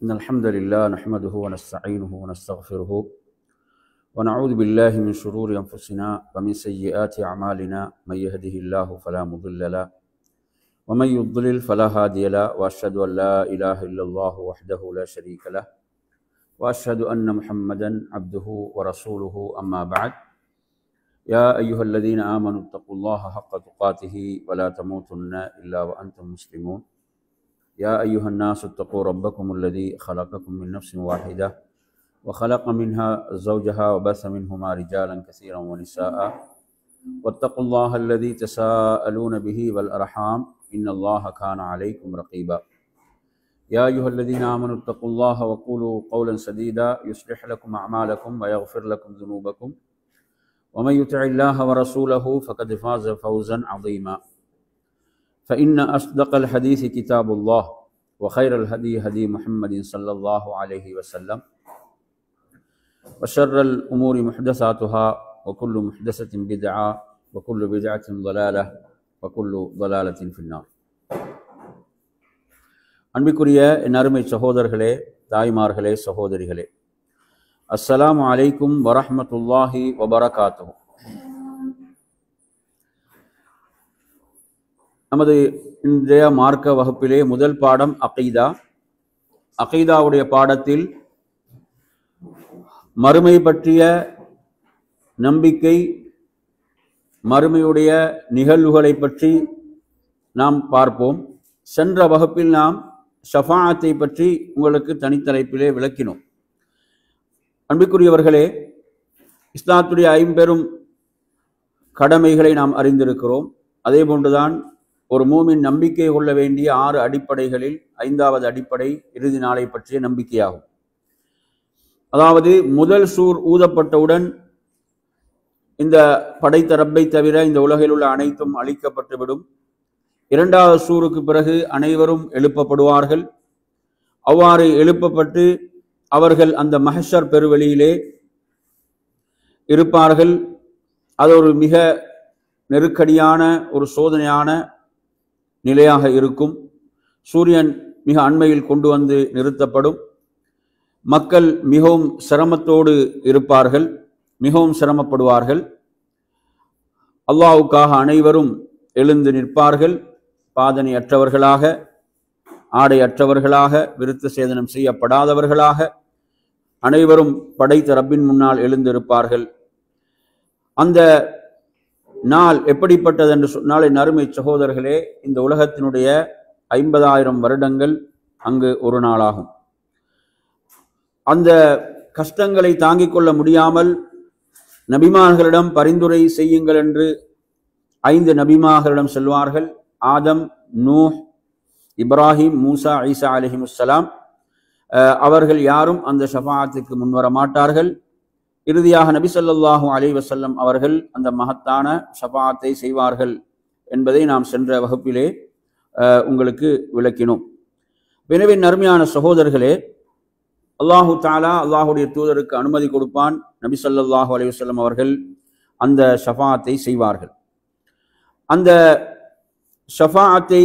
إن الحمد لله نحمده ونستعينه ونستغفره ونعوذ بالله من شرور أنفسنا ومن سيئات أعمالنا من يهده الله فلا مضل له ومن يضلل فلا هادي له وأشهد أن لا إله إلا الله وحده لا شريك له وأشهد أن محمدا عبده ورسوله أما بعد يا أيها الذين آمنوا اتقوا الله حق تقاته ولا تموتن إلا وأنتم مسلمون يا أيها الناس اتقوا ربكم الذي خلقكم من نفس واحدة وخلق منها زوجها وبث منهما رجالا كثيرا ونساء واتقوا الله الذي تساءلون به والأرحام إن الله كان عليكم رقيبا يا أيها الذين آمنوا اتقوا الله وقولوا قولا سديدا يصلح لكم أعمالكم ويغفر لكم ذنوبكم ومن يطع الله ورسوله فقد فاز فوزا عظيما فإن أصدق الحديث كتاب الله وخير الهدي هدي محمد صلى الله عليه وسلم وشر الأمور محدثاتها وكل محدثة بدعة وكل بدعة ضلالة وكل ضلالة في النار. அன்பிற்குரிய என் அருமை சகோதரர்களே, தாய்மார்களே, சகோதரிகளே, அஸ்ஸலாமு அலைக்கும் வரஹ்மத்துல்லாஹி வபரகாத்துஹு. நமது இன்றைய மார்க்க வகுப்பிலே முதல் பாடம் அகீதா. அகீதாவுடைய பாடத்தில் மறுமை பற்றிய நம்பிக்கை, மறுமையுடைய நிகழ்வுகளை பற்றி நாம் பார்ப்போம். சென்ற வகுப்பில் நாம் ஷஃபாஅத்தை பற்றி உங்களுக்கு தனித்தலைப்பிலே விளக்கினோம். அன்பிற்குரியவர்களே, இஸ்லாத்துடைய ஐம்பெரும் கடமைகளை நாம் அறிந்திருக்கிறோம். அதே போன்றுதான் ஒரு மூமின் நம்பிக்கை கொள்ள வேண்டிய 6 அடிப்படைகளில் 5வது அடிப்படை இறுதி நாளை பற்றிய நம்பிக்கையாகும். அதாவது முதல் சூர் ஊதப்பட்டவுடன் இந்த படைத்த ரப்பை தவிர இந்த உலகில் உள்ள அனைத்தும் அழிக்கப்பட்டுவிடும். 2வது சூருக்கு பிறகு அனைவரும் எழுப்பப்படுவார்கள். அவ்வாறு எழுப்பப்பட்டு அவர்கள் அந்த மஹ்ஷர் பெருவெளியிலே இருப்பார்கள். அது ஒரு மிக நெருக்கடியான ஒரு சோதனையான நிலையாக இருக்கும். சூரியன் மிக அண்மையில் கொண்டு வந்து நிறுத்தப்படும். மக்கள் மிகவும் சிரமத்தோடு இருப்பார்கள், மிகவும் சிரமப்படுவார்கள். அல்லாஹ்வுக்காக அனைவரும் எழுந்து நிற்பார்கள். பாதனை அற்றவர்களாக, ஆடை அற்றவர்களாக, விருத்த சேதனம் செய்யப்படாதவர்களாக அனைவரும் படைத்த ரப்பின் முன்னால் எழுந்திருப்பார்கள். அந்த நாள் எப்படிப்பட்டது என்று சொன்னால், என் அருமை சகோதரர்களே, இந்த உலகத்தினுடைய 50,000 வருடங்கள் அங்கு ஒரு நாளாகும். அந்த கஷ்டங்களை தாங்கிக் கொள்ள முடியாமல் நபிமார்களிடம் பரிந்துரை செய்யுங்கள் என்று 5 நபிமார்களிடம் செல்வார்கள். ஆதம், நூஹ், இப்ராஹிம், மூசா, ஈசா அலைஹிமுஸ்ஸலாம். அவர்கள் யாரும் அந்த ஷஃபாஅத்துக்கு முன்வர மாட்டார்கள். இறுதியாக நபி ஸல்லல்லாஹு அலைஹி வஸல்லம் அவர்கள் அந்த மகத்தான ஷஃபாஅத்தை செய்வார்கள் என்பதை நாம் சென்ற வகுப்பிலே உங்களுக்கு விளக்கினோம். எனவே அருமையான சகோதரர்களே, அல்லாஹு தஆலா அல்லாஹுடைய தூதருக்கு அனுமதி கொடுப்பான். நபி ஸல்லல்லாஹு அலைஹி வஸல்லம் அவர்கள் அந்த ஷஃபாஅத்தை செய்வார்கள். அந்த ஷஃபாஅத்தை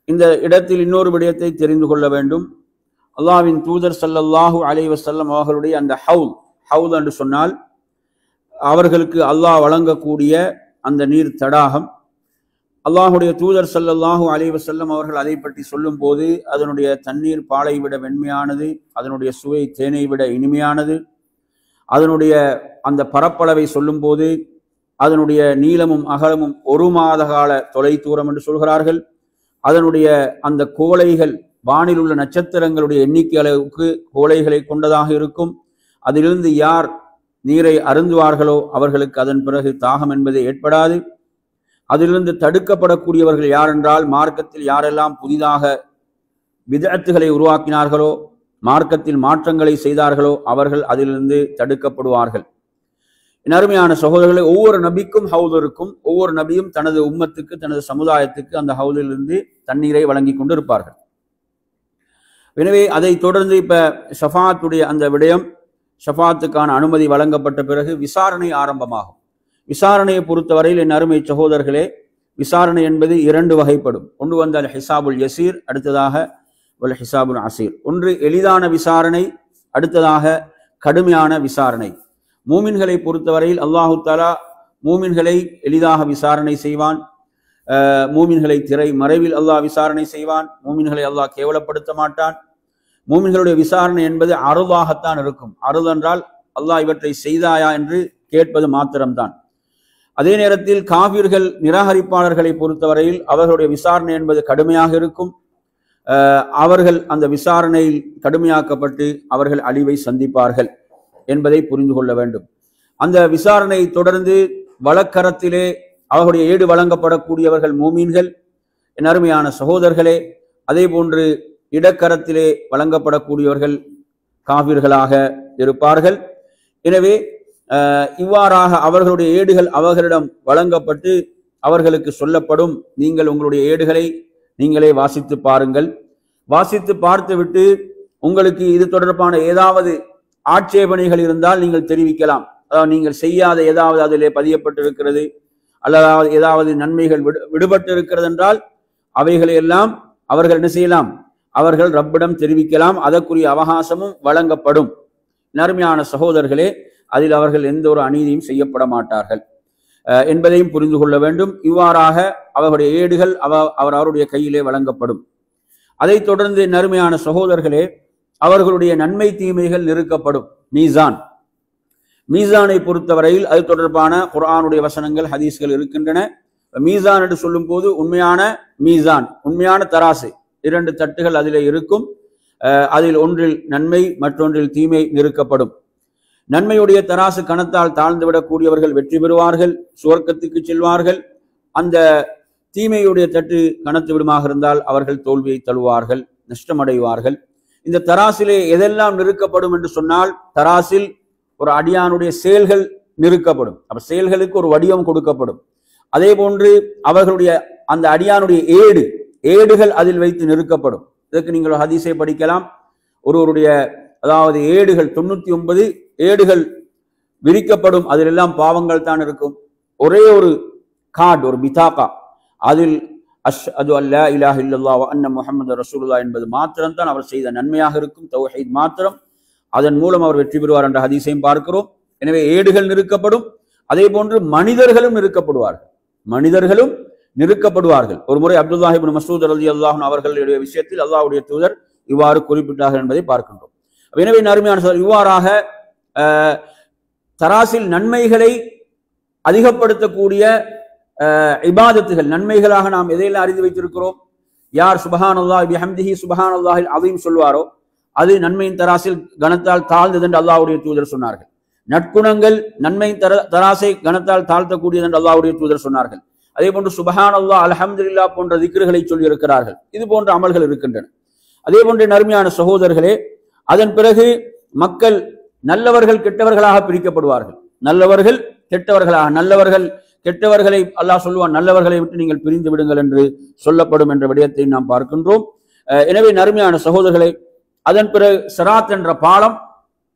இந்த இடத்தில் இன்னொரு விடயத்தை தெரிந்து கொள்ள வேண்டும். அல்லாஹ்வின் தூதர் ஸல்லல்லாஹு அலைஹி வஸல்லம் அவர்களுடைய அந்த ஹவுல் என்று சொன்னால் அவர்களுக்கு அல்லாஹ் வழங்கக்கூடிய அந்த நீர் தடாகம். அல்லாஹுடைய தூதர் ஸல்லல்லாஹு அலைஹி வஸல்லம் அவர்கள் அதை பற்றி சொல்லும் போது அதனுடைய தண்ணீர் பாலை விட வெண்மையானது, அதனுடைய சுவை தேனை விட இனிமையானது. அதனுடைய அந்த பரப்பளவை சொல்லும் போது அதனுடைய நீளமும் அகலமும் 1 மாத கால தொலை தூரம் என்று சொல்கிறார்கள். அதனுடைய அந்த கோளைகள் வானில் உள்ள நட்சத்திரங்களுடைய எண்ணிக்கை அளவுக்கு கோளைகளை கொண்டதாக இருக்கும். அதிலிருந்து யார் நீரை அருந்துவார்களோ அவர்களுக்கு அதன் பிறகு தாகம் என்பது ஏற்படாது. அதிலிருந்து தடுக்கப்படக்கூடியவர்கள் யார் என்றால், மார்க்கத்தில் யாரெல்லாம் புதிதாக பிதஅத்துகளை உருவாக்கினார்களோ, மார்க்கத்தில் மாற்றங்களை செய்தார்களோ அவர்கள் அதிலிருந்து தடுக்கப்படுவார்கள். என் அருமையான சகோதரர்களை, ஒவ்வொரு நபிக்கும் ஹவுல் இருக்கும். ஒவ்வொரு நபியும் தனது உம்மத்துக்கு, தனது சமுதாயத்துக்கு அந்த ஹவுலிலிருந்து தண்ணீரை வழங்கி கொண்டு இருப்பார்கள். எனவே அதை தொடர்ந்து இப்ப ஷஃபாஅத்துடைய அந்த விடயம், ஷஃபாஅத்துக்கான அனுமதி வழங்கப்பட்ட பிறகு விசாரணை ஆரம்பமாகும். விசாரணையை பொறுத்தவரையில் என் அருமை சகோதரர்களே, விசாரணை என்பது 2 வகைப்படும். ஒன்று வந்தால் ஹிசாபுல் யசீர், அடுத்ததாக வல் ஹிசாபுல் அசீர். ஒன்று எளிதான விசாரணை, அடுத்ததாக கடுமையான விசாரணை. மூமின்களை பொறுத்தவரையில் அல்லாஹு தஆலா மூமின்களை எளிதாக விசாரணை செய்வான். மூமின்களை திரை மறைவில் அல்லாஹ் விசாரணை செய்வான். மூமின்களை அல்லாஹ் கேவலப்படுத்த மாட்டான். மூமின்களுடைய விசாரணை என்பது அருளாகத்தான் இருக்கும். அருள் என்றால் அல்லாஹ் இவற்றை செய்தாயா என்று கேட்பது மாத்திரம்தான். அதே நேரத்தில் காபிர்கள் நிராகரிப்பாளர்களை பொறுத்தவரையில் அவர்களுடைய விசாரணை என்பது கடுமையாக இருக்கும். அவர்கள் அந்த விசாரணையில் கடுமையாக்கப்பட்டு அவர்கள் அழிவை சந்திப்பார்கள் என்பதை புரிந்து கொள்ள வேண்டும். அந்த விசாரணை தொடர்ந்து வலக்கரத்திலே அவர்களுடைய ஏடு வழங்கப்படக்கூடியவர்கள் மூமீன்கள், என் அருமையான சகோதரர்களே. அதே போன்று இடக்கரத்திலே வழங்கப்படக்கூடியவர்கள் காபிர்களாக இருப்பார்கள். எனவே இவ்வாறாக அவர்களுடைய ஏடுகள் அவர்களிடம் வழங்கப்பட்டு அவர்களுக்கு சொல்லப்படும், நீங்கள் உங்களுடைய ஏடுகளை நீங்களே வாசித்து பாருங்கள். வாசித்து பார்த்துவிட்டு உங்களுக்கு இது தொடர்பான ஏதாவது ஆட்சேபனைகள் இருந்தால் நீங்கள் தெரிவிக்கலாம். அதாவது நீங்கள் செய்யாத ஏதாவது அதிலே பதியப்பட்டிருக்கிறது அல்லது ஏதாவது நன்மைகள் விடுபட்டு இருக்கிறது என்றால் அவைகளை எல்லாம் அவர்கள் என்ன செய்யலாம்? அவர்கள் ரப்பிடம் தெரிவிக்கலாம். அதற்குரிய அவகாசமும் வழங்கப்படும். நறுமையான சகோதரர்களே, அதில் அவர்கள் எந்த ஒரு அநீதியும் செய்யப்பட மாட்டார்கள் என்பதையும் புரிந்து கொள்ள வேண்டும். இவ்வாறாக அவர்களுடைய ஏடுகள் அவருடைய கையிலே வழங்கப்படும். அதைத் தொடர்ந்து நறுமையான சகோதரர்களே, அவர்களுடைய நன்மை தீமைகள் நிறுக்கப்படும். மீசானை பொறுத்தவரையில் அது தொடர்பான குர்ஆனுடைய வசனங்கள், ஹதீஸ்கள் இருக்கின்றன. மீசான் என்று சொல்லும் போது உண்மையான மீசான், உண்மையான தராசு, 2 தட்டுகள் அதிலே இருக்கும். அதில் ஒன்றில் நன்மை மற்றொன்றில் தீமை நிறுக்கப்படும். நன்மையுடைய தராசு கணத்தால் தாழ்ந்துவிடக்கூடியவர்கள் வெற்றி பெறுவார்கள், சுவர்க்கத்துக்கு செல்வார்கள். அந்த தீமையுடைய தட்டு கணத்து விடுமாக இருந்தால் அவர்கள் தோல்வியை தழுவார்கள், நஷ்டமடைவார்கள். இந்த தராசிலே எதெல்லாம் நிறுக்கப்படும் என்று சொன்னால், தராசில் ஒரு அடியானுடைய செயல்கள் நிறுக்கப்படும். அப்ப செயல்களுக்கு ஒரு வடிவம் கொடுக்கப்படும். அதே போன்று அவர்களுடைய அந்த அடியானுடைய ஏடுகள் அதில் வைத்து நிறுக்கப்படும். இதற்கு நீங்கள் ஹதீஸை படிக்கலாம். ஒருவருடைய அதாவது ஏடுகள் 99 ஏடுகள் விரிக்கப்படும். அதிலெல்லாம் பாவங்கள் தான் இருக்கும். ஒரே ஒரு கார்டு, ஒரு பிதாகா, அதில் அஷ்ஹது அல்லா இலாஹ இல்லல்லாஹ் வ அன்ன முஹம்மது ரசூலுல்லாஹ் என்பது மாத்திரம்தான் அவர் செய்த நன்மையாக இருக்கும். தௌஹீத் மாத்திரம். அதன் மூலம் அவர் வெற்றி பெறுவார் என்ற ஹதீஸையும் பார்க்கிறோம். எனவே ஏடுகள் நிறுக்கப்படும். அதே போன்று மனிதர்களும் நிறுக்கப்படுவார்கள். ஒரு முறை அப்துல்லாஹ் இப்னு மஸ்ஊத் ரலியல்லாஹு அன்ஹு அவர்களுடைய விஷயத்தில் அல்லாஹ்வுடைய தூதர் இவ்வாறு குறிப்பிட்டார்கள் என்பதை பார்க்கின்றோம். எனவே அருமையான இவ்வாறாக தராசில் நன்மைகளை அதிகப்படுத்தக்கூடிய இபாதத்துகள், நன்மைகளாக நாம் எதையெல்லாம் அறிந்து வைத்திருக்கிறோம்? யார் சுப்ஹானல்லாஹி பிஹம்திஹி சுப்ஹானல்லாஹில் அஸீம் சொல்வாரோ அது நன்மையின் தராசில் கணத்தால் தாழ்ந்தது என்று அல்லாஹ்வுடைய தூதர் சொன்னார்கள். நற்குணங்கள் நன்மையின் தராசை கணத்தால் தாழ்த்தக்கூடியது என்று அல்லாஹ்வுடைய தூதர் சொன்னார்கள். அதே போன்று சுப்ஹானல்லாஹ் அல்ஹம்துலில்லாஹ் போன்ற திக்ருகளை சொல்லி இருக்கிறார்கள். இது போன்ற அமல்கள் இருக்கின்றன. அதே போன்ற நறுமையான சகோதரர்களே, அதன் பிறகு மக்கள் நல்லவர்கள் கெட்டவர்களாக பிரிக்கப்படுவார்கள். நல்லவர்கள் கெட்டவர்களாக, நல்லவர்கள் கெட்டவர்களை அல்லாஹ் சொல்லுவான், நல்லவர்களை விட்டு நீங்கள் பிரிந்து விடுங்கள் என்று சொல்லப்படும் என்ற விடயத்தை நாம் பார்க்கின்றோம். எனவே நறுமையான சகோதரர்களை, அதன் பிறகு சிராத் என்ற பாலம்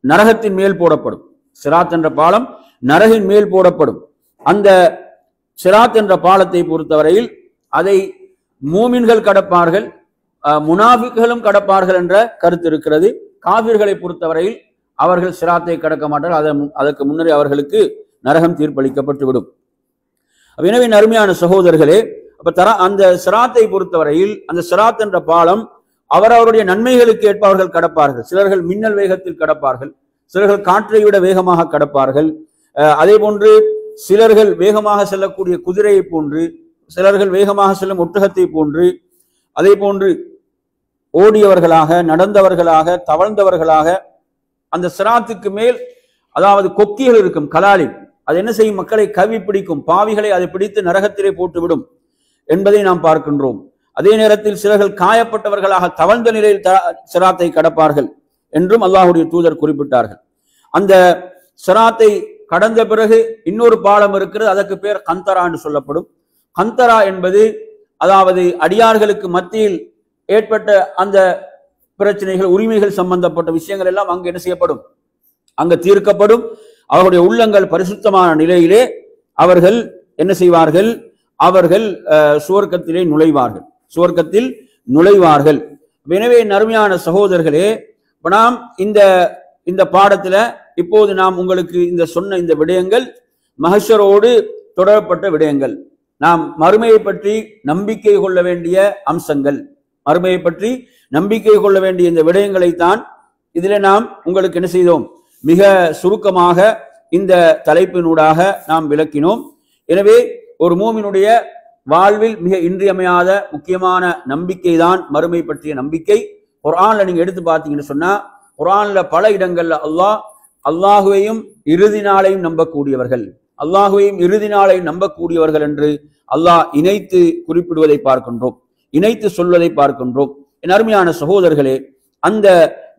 நரகத்தின் மேல் போடப்படும். சிராத் என்ற பாலம் நரகின் மேல் போடப்படும். அந்த சிராத் என்ற பாலத்தை பொறுத்தவரையில் அதை மூமின்கள் கடப்பார்கள், முனாஃபிக்குகளும் கடப்பார்கள் என்ற கருத்து இருக்கிறது. காபிர்களை பொறுத்தவரையில் அவர்கள் சிராத்தை கடக்க மாட்டார்கள். அதற்கு முன்னரே அவர்களுக்கு நரகம் தீர்ப்பளிக்கப்பட்டு விடும். எனவே அருமையான சகோதரர்களே, அந்த சிராத்தை பொறுத்தவரையில் அந்த சிராத் என்ற பாலம் அவரவருடைய நன்மைகளுக்கு ஏற்ப அவர்கள் கடப்பார்கள். சிலர்கள் மின்னல் வேகத்தில் கடப்பார்கள், சிலர்கள் காற்றை விட வேகமாக கடப்பார்கள். அதே போன்று சிலர்கள் வேகமாக செல்லக்கூடிய குதிரையை போன்று, சிலர்கள் வேகமாக செல்லும் ஒட்டகத்தை போன்று, அதே போன்று ஓடியவர்களாக, நடந்தவர்களாக, தவழ்ந்தவர்களாக அந்த சிராத்துக்கு மேல் அதாவது கொக்கிகள் இருக்கும், கலாலி. அது என்ன செய்யும்? மக்களை கவி பிடிக்கும், பாவிகளை அதை பிடித்து நரகத்திலே போட்டுவிடும் என்பதை நாம் பார்க்கின்றோம். அதே நேரத்தில் சிலர்கள் காயப்பட்டவர்களாக தவழ்ந்த நிலையில் சிராத்தை கடப்பார்கள் என்றும் அல்லாஹ்வுடைய தூதர் குறிப்பிட்டார்கள். அந்த சிராத்தை கடந்த பிறகு இன்னொரு பாலம் இருக்கிறது, அதற்கு பேர் கந்தரா என்று சொல்லப்படும். கந்தரா என்பது அதாவது அடியார்களுக்கு மத்தியில் ஏற்பட்ட அந்த பிரச்சனைகள், உரிமைகள் சம்பந்தப்பட்ட விஷயங்கள் எல்லாம் அங்கு என்ன செய்யப்படும்? அங்கு தீர்க்கப்படும். அவர்களுடைய உள்ளங்கள் பரிசுத்தமான நிலையிலே அவர்கள் என்ன செய்வார்கள்? அவர்கள் சுவர்க்கத்தில் நுழைவார்கள். எனவே அருமையான சகோதரர்களே, நாம் இந்த பாடத்துல இப்போது நாம் உங்களுக்கு இந்த சொன்ன இந்த விடயங்கள் மஹ்ஷரோடு தொடரப்பட்ட விடயங்கள். நாம் மறுமையை பற்றி நம்பிக்கை கொள்ள வேண்டிய அம்சங்கள், மறுமையை பற்றி நம்பிக்கை கொள்ள வேண்டிய இந்த விடயங்களைத்தான் இதில் நாம் உங்களுக்கு என்ன செய்தோம், மிக சுருக்கமாக இந்த தலைப்பினூடாக நாம் விளக்கினோம். எனவே ஒரு மூமினுடைய வாழ்வில் மிக இன்றியமையாத முக்கியமான நம்பிக்கை தான் மறுமை பற்றிய நம்பிக்கை. குர்ஆன்ல நீங்க எடுத்து பார்த்தீங்கன்னு சொன்னா, குர்ஆன்ல பல இடங்கள்ல அல்லாஹுவையும் இறுதி நாளையும் நம்பக்கூடியவர்கள், அல்லாஹுவையும் இறுதி நாளை நம்பக்கூடியவர்கள் என்று அல்லாஹ் இணைத்து குறிப்பிடுவதை பார்க்கின்றோம், இணைத்து சொல்வதை பார்க்கின்றோம். என் அருமையான சகோதரர்களே, அந்த